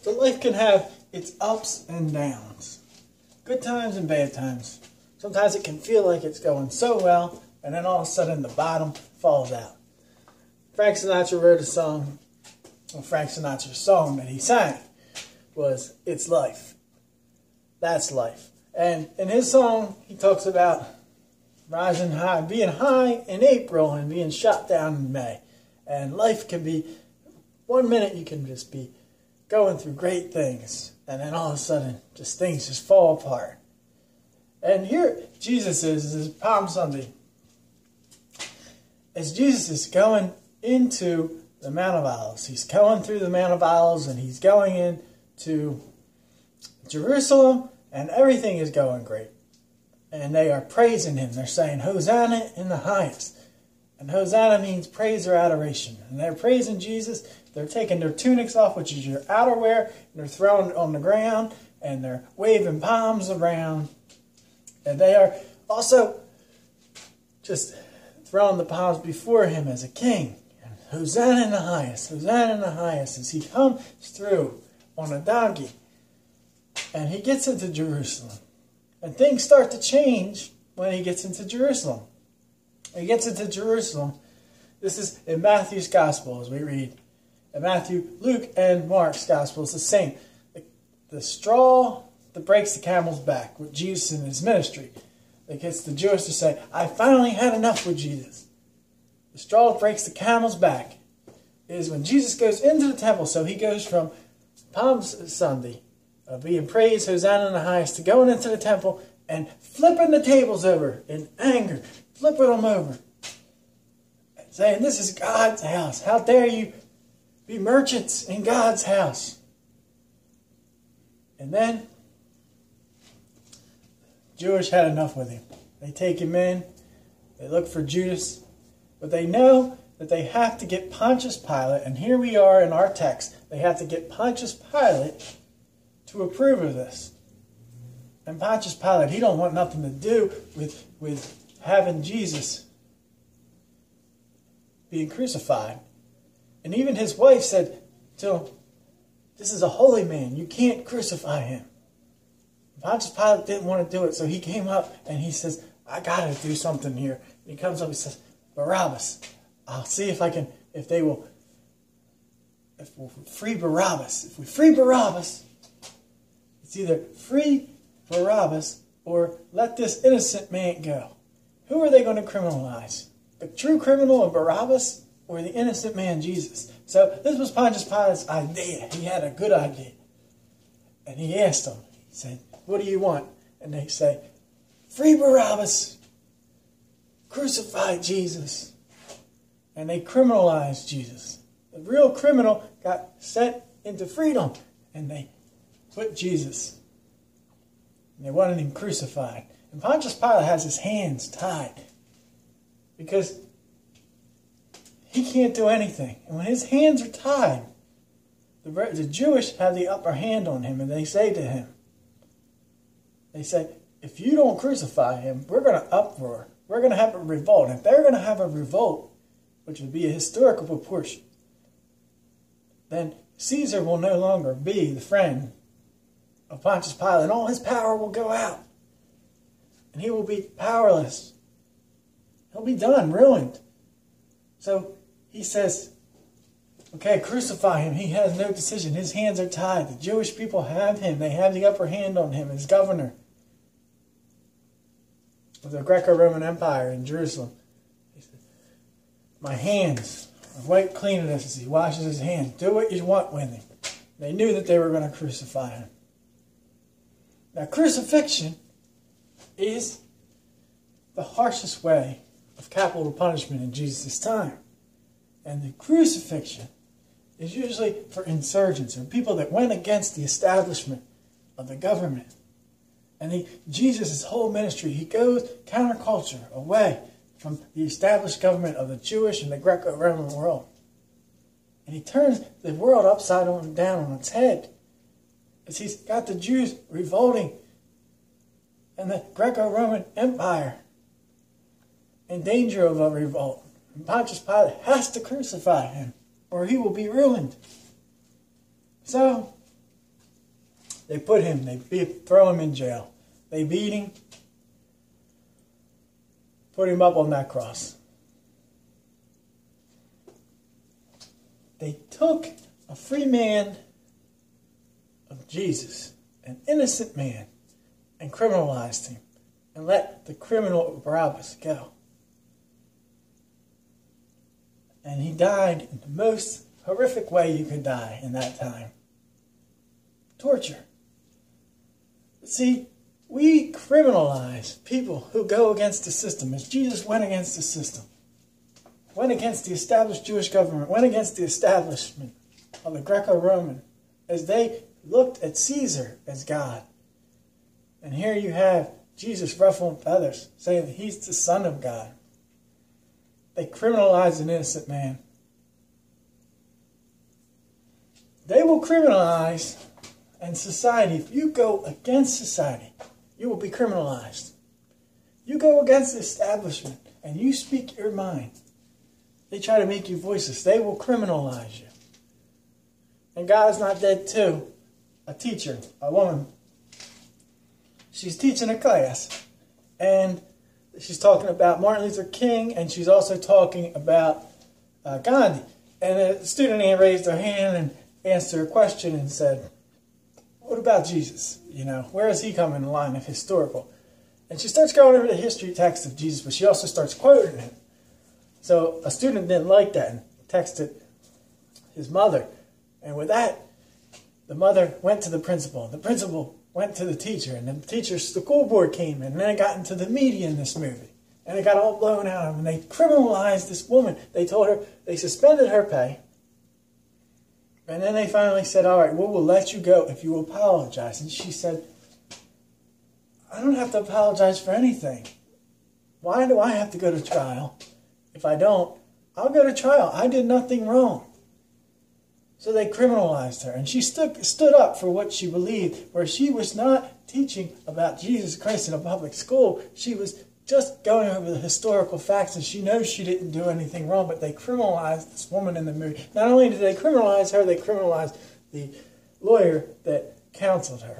So life can have its ups and downs, good times and bad times. Sometimes it can feel like it's going so well, and then all of a sudden the bottom falls out. Frank Sinatra wrote a song, Frank Sinatra's song that he sang was "It's Life." That's life. And in his song, he talks about rising high, being high in April and being shot down in May. And life can be, one minute you can just be going through great things, and then all of a sudden, just things just fall apart. And here Jesus is Palm Sunday. As Jesus is going into the Mount of Olives, he's going through the Mount of Olives, and he's going into Jerusalem, and everything is going great. And they are praising him. They're saying, Hosanna in the highest. And Hosanna means praise or adoration. And they're praising Jesus. They're taking their tunics off, which is your outerwear, and they're throwing it on the ground, and they're waving palms around. And they are also just throwing the palms before him as a king. And Hosanna in the highest, Hosanna in the highest, as he comes through on a donkey. And he gets into Jerusalem. And things start to change when he gets into Jerusalem. He gets into Jerusalem. This is in Matthew's Gospel, as we read. In Matthew, Luke, and Mark's Gospel is the same. The straw that breaks the camel's back with Jesus in his ministry, that gets the Jews to say, I finally had enough with Jesus. The straw that breaks the camel's back is when Jesus goes into the temple. So he goes from Palm Sunday, of being praised, Hosanna in the highest, to going into the temple and flipping the tables over in anger, flipping them over, and saying, this is God's house. How dare you be merchants in God's house? And then Jewish had enough with him. They take him in, they look for Judas, but they know that they have to get Pontius Pilate, and here we are in our text, they have to get Pontius Pilate to approve of this. And Pontius Pilate, he don't want nothing to do with having Jesus being crucified. And even his wife said to him, this is a holy man. You can't crucify him. Pontius Pilate didn't want to do it, so he came up and he says, I got to do something here. And he comes up and says, Barabbas. I'll see if we'll free Barabbas. If we free Barabbas, it's either free Barabbas or let this innocent man go. Who are they going to criminalize? The true criminal of Barabbas or the innocent man Jesus? So this was Pontius Pilate's idea. He had a good idea. And he asked them, he said, what do you want? And they say, free Barabbas, crucify Jesus. And they criminalized Jesus. The real criminal got set into freedom, and they put Jesus. And they wanted him crucified. And Pontius Pilate has his hands tied because he can't do anything. And when his hands are tied, the Jewish have the upper hand on him, and they say to him, they say, if you don't crucify him, we're going to uproar. We're going to have a revolt. And if they're going to have a revolt, which would be a historical proportion, then Caesar will no longer be the friend of Pontius Pilate, and all his power will go out. And he will be powerless. He'll be done, ruined. So he says, okay, crucify him. He has no decision. His hands are tied. The Jewish people have him. They have the upper hand on him as governor of the Greco-Roman Empire in Jerusalem. He said, my hands are white clean of this, as he washes his hands. Do what you want with him. They knew that they were going to crucify him. Now, crucifixion is the harshest way of capital punishment in Jesus' time. And the crucifixion is usually for insurgents or people that went against the establishment of the government. And Jesus' whole ministry, he goes counterculture, away from the established government of the Jewish and the Greco-Roman world. And he turns the world upside down on its head, as he's got the Jews revolting and the Greco-Roman Empire in danger of a revolt. And Pontius Pilate has to crucify him, or he will be ruined. So, They put him, throw him in jail. They beat him, put him up on that cross. They took a free man of Jesus, an innocent man, and criminalized him and let the criminal Barabbas go. And he died in the most horrific way you could die in that time. Torture. But see, we criminalize people who go against the system, as Jesus went against the system. Went against the established Jewish government, went against the establishment of the Greco-Roman, as they looked at Caesar as God. And here you have Jesus ruffling feathers, saying that he's the Son of God. They criminalize an innocent man. They will criminalize, and society, if you go against society, you will be criminalized. You go against the establishment, and you speak your mind. They try to make you voiceless. They will criminalize you. And God is not dead too. A teacher, a woman, she's teaching a class, and she's talking about Martin Luther King, and she's also talking about Gandhi. And a student raised her hand and answered her question and said, what about Jesus? You know, where does he come in the line of historical? And she starts going over the history text of Jesus, but she also starts quoting him. So a student didn't like that and texted his mother. And with that, the mother went to the principal. The principal went to the teacher, and the teacher's school board came in, and then it got into the media in this movie. And it got all blown out of them, and they criminalized this woman. They told her, they suspended her pay. And then they finally said, all right, we'll let you go if you apologize. And she said, I don't have to apologize for anything. Why do I have to go to trial? If I don't, I'll go to trial. I did nothing wrong. So they criminalized her. And she stood up for what she believed, where she was not teaching about Jesus Christ in a public school. She was just going over the historical facts, and she knows she didn't do anything wrong, but they criminalized this woman in the movie. Not only did they criminalize her, they criminalized the lawyer that counseled her.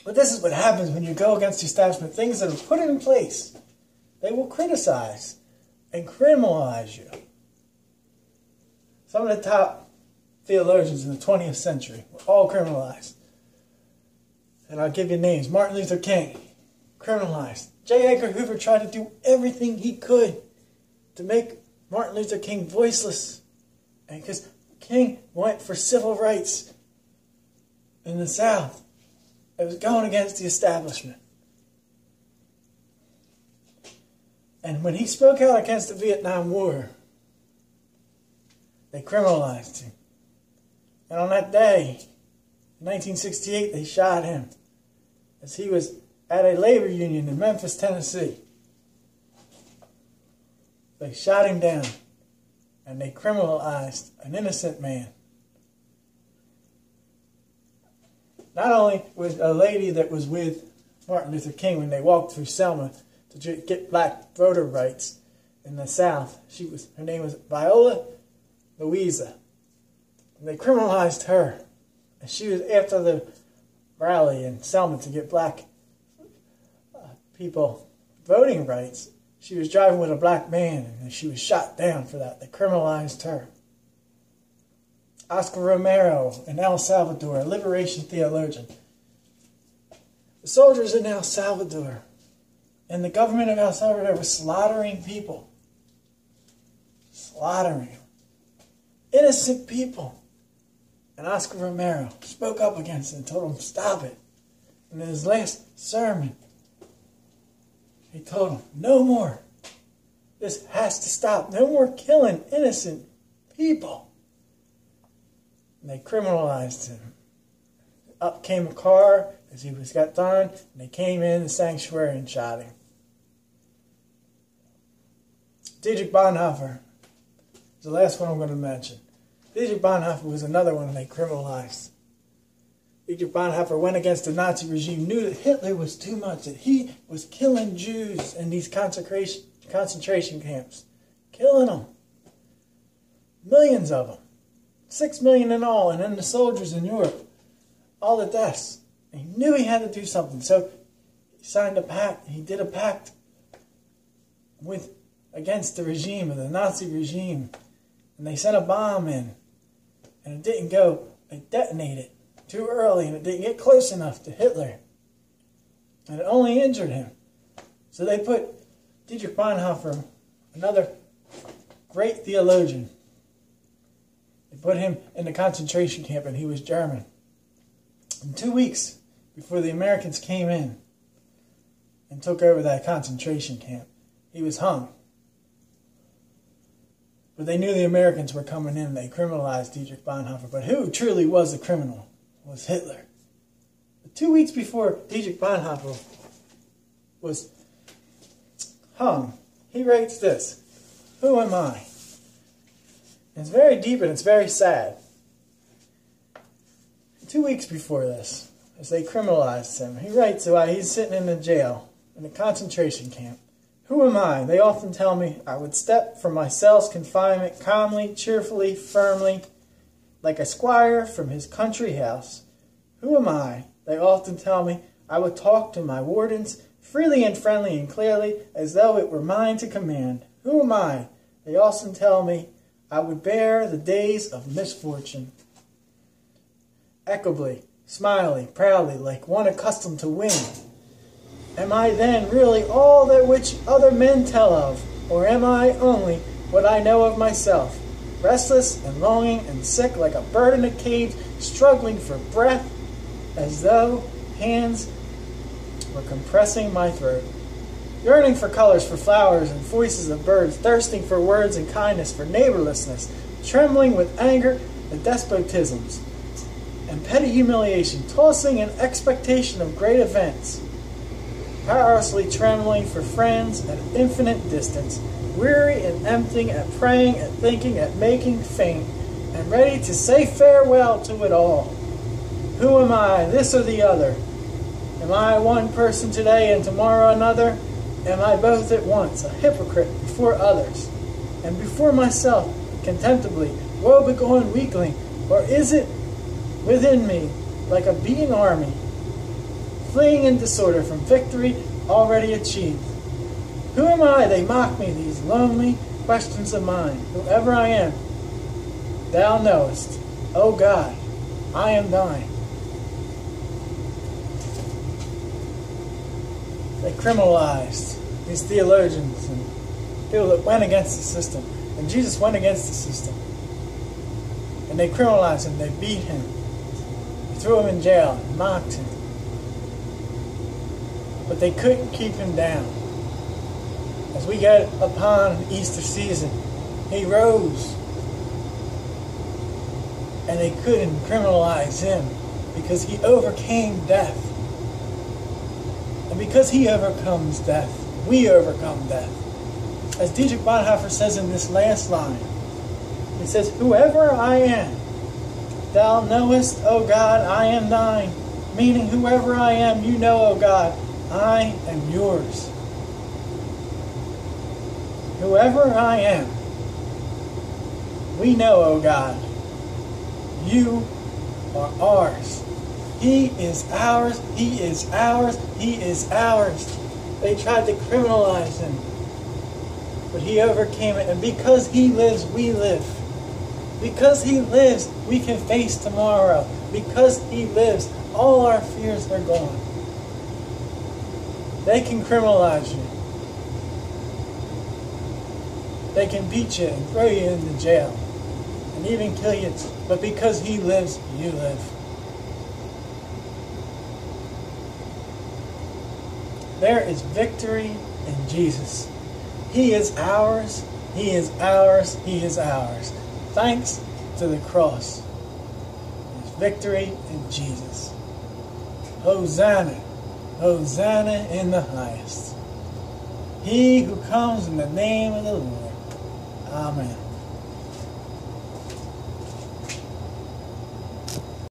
But this is what happens when you go against the establishment. Things that are put in place, they will criticize and criminalize you. Some of the top theologians in the 20th century were all criminalized. And I'll give you names. Martin Luther King, criminalized. J. Edgar Hoover tried to do everything he could to make Martin Luther King voiceless. And because King went for civil rights in the South, it was going against the establishment. And when he spoke out against the Vietnam War, they criminalized him. And on that day, in 1968, they shot him as he was at a labor union in Memphis, Tennessee. They shot him down, and they criminalized an innocent man. Not only was a lady that was with Martin Luther King when they walked through Selma to get black voter rights in the South, her name was Viola Louisa. And they criminalized her. And she was after the rally in Selma to get black people voting rights. She was driving with a black man, and she was shot down for that. They criminalized her. Oscar Romero in El Salvador, a liberation theologian. The soldiers in El Salvador and the government of El Salvador was slaughtering people. Slaughtering them. Innocent people. And Oscar Romero spoke up against it and told them, stop it. And in his last sermon, he told them, no more. This has to stop. No more killing innocent people. And they criminalized him. Up came a car as he got done, and they came in the sanctuary and shot him. Dietrich Bonhoeffer is the last one I'm going to mention. Dietrich Bonhoeffer was another one they criminalized. Dietrich Bonhoeffer went against the Nazi regime, knew that Hitler was too much, that he was killing Jews in these concentration camps. Killing them. Millions of them. 6 million in all. And then the soldiers in Europe all the deaths. And he knew he had to do something. So he signed a pact. He did a pact against the regime, the Nazi regime. And they sent a bomb in. And it didn't go. They detonated too early, and it didn't get close enough to Hitler. And it only injured him. So they put Dietrich Bonhoeffer, another great theologian, they put him in the concentration camp, and he was German. And 2 weeks before the Americans came in and took over that concentration camp, he was hung. But they knew the Americans were coming in. They criminalized Dietrich Bonhoeffer. But who truly was the criminal was Hitler. But 2 weeks before Dietrich Bonhoeffer was hung, he writes this: "Who am I?" And it's very deep and it's very sad. 2 weeks before this, as they criminalized him, he writes while he's sitting in the jail, in the concentration camp. "Who am I? They often tell me I would step from my cell's confinement calmly, cheerfully, firmly, like a squire from his country house. Who am I? They often tell me I would talk to my wardens freely and friendly and clearly, as though it were mine to command. Who am I? They often tell me I would bear the days of misfortune equably, smilingly, proudly, like one accustomed to win. Am I then really all that which other men tell of, or am I only what I know of myself, restless and longing and sick like a bird in a cage, struggling for breath, as though hands were compressing my throat, yearning for colors, for flowers and voices of birds, thirsting for words and kindness, for neighborlessness, trembling with anger and despotisms and petty humiliation, tossing in expectation of great events, powerlessly trembling for friends at infinite distance, weary and emptying at praying, at thinking, at making faint, and ready to say farewell to it all. Who am I, this or the other? Am I one person today and tomorrow another? Am I both at once, a hypocrite before others, and before myself, contemptibly, woe-begone weakling? Or is it within me, like a beaten army, fleeing in disorder from victory already achieved? Who am I? They mock me, these lonely questions of mine. Whoever I am, thou knowest. O God, I am thine. They criminalized these theologians and people that went against the system. And Jesus went against the system. And they criminalized him. They beat him. They threw him in jail and mocked him. But they couldn't keep him down. As we get upon Easter season, he rose. And they couldn't criminalize him because he overcame death. And because he overcomes death, we overcome death. As Dietrich Bonhoeffer says in this last line, he says, "Whoever I am, thou knowest, O God, I am thine." Meaning, whoever I am, you know, O God, I am yours. Whoever I am, we know, O God, you are ours. He is ours, he is ours, he is ours. They tried to criminalize him, but he overcame it. And because he lives, we live. Because he lives, we can face tomorrow. Because he lives, all our fears are gone. They can criminalize you. They can beat you and throw you into jail and even kill you. But because he lives, you live. There is victory in Jesus. He is ours, he is ours, he is ours. Thanks to the cross. There's victory in Jesus. Hosanna, Hosanna in the highest. He who comes in the name of the Lord. Amen.